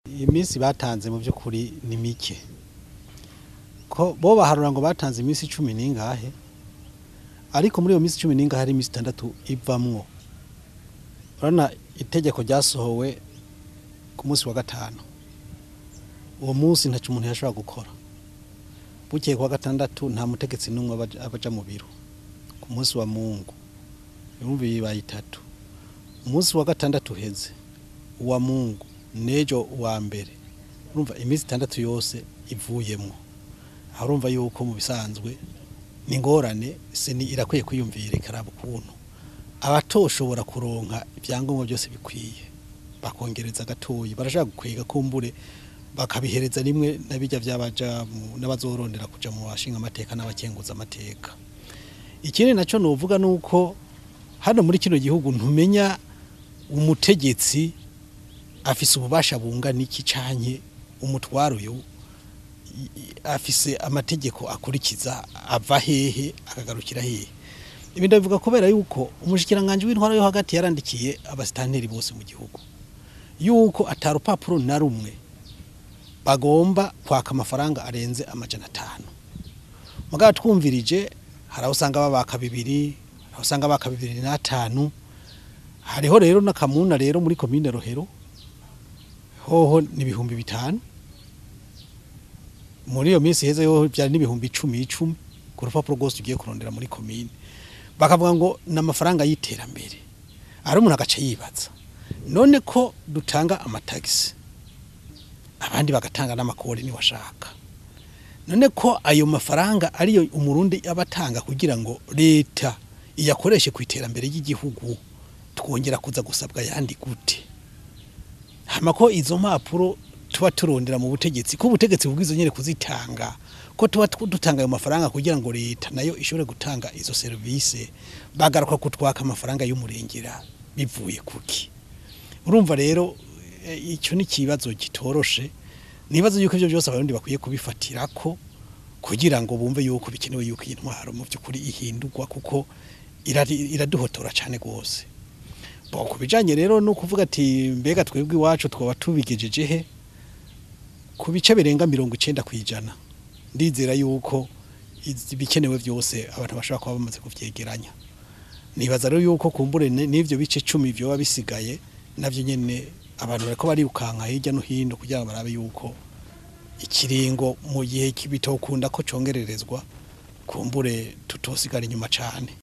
Iminsi batanze mu by'ukuri ni mike ko bo baharura ngo batanze iminsi 10 ningahe ariko muri iyo minsi 10 ningahe hari iminsi 6 ivamwo urana itegeko ryasohowe ku munsi wa gatanu uwo munsi ntacu umuntu yashobora gukora bukeye kwa gatandatu nta mutegetsi numwe abaja mu biro ku munsi wa Mungu ibumbi bibaye 3 umunsi wa gatandatu heze uwa Mungu nejo wa mbere urumva iminsi 6 yose ivuyemwo harumva yuko mu bisanzwe ningorane seni irakwiye kwiyumvira ikaraba ukuntu abatoshobora kuronka ibyangombwa byose bikwiye bakongereza gatoyi barashaka gukwiga kumbure bakabihereza rimwe nabijya byabaja n'abazorondera kuja mu washinga amateka n'abakenguza amateka. Ikindi naco novuga nuko hano muri kino gihugu ntumenya umutegetsi afise ububasha bungana iki canke umutwaro yo afise amategeko akurikiza ava hehe akagarukira hehe. Ibi ndavuga kubera yuko umushikiranganje w'intwaro yo hagati yarandikiye abasitanteri bose mu gihugu yuko atarupapuro na rumwe bagomba kwaka amafaranga arenze amajana 5. Muga twumvirije harawusanga babaka 2, harawusanga baka 2.5. Hariho rero nakamuna rero muri komine Rohero hoho ni 5,000 muri iyo minsi heze yo byari ni 10,010 ku rupapuro rwose ugiye kurondera muri komine bakavuga ngo n'amafaranga y'iterambere ari umuntu agace yibaza none ko dutanga amatagisi abandi bagatanga n'amakori ni washaka none ko ayo mafaranga ariyo umurundi abatanga kugira ngo leta iyakoreshe ku iterambere ry'igihugu twongera kuza gusabwa yandi gute hamako izo mpapuro tuba turondera mu butegetsi ko ubutegetsi bwizo nyene kuzitanga ko tuba dutanga ayo mafaranga kugira ngo leta nayo ishobore gutanga izo service bagaruka kutwaka amafaranga y'umurengera bivuye kuki urumva rero icyo ni kibazo gitoroshe nibazo yuko ivyo byose abarundi bakwiye kubifatirako kugira ngo bumve yuko bikenewe yuko intwaro mu byukuri ihindurwa kuko iraduhotora cyane gose bo kubijanye rero no kuvuga ati mbega twebwe iwacu twaba tubigejeje he ku bice birenga 90% ndizera yuko bikenewe byose abantu bashaka kuba bamaze kuvyegeranya nibaza rero yuko kumbure n'ivyo bice 10 byo babisigaye navyo nyene abantu bariko bariukanka hirya no hino kugira ngo barabe yuko ikiringo mu gihe kibitokunda ko congererezwa kumbure tutosigara inyuma cyane.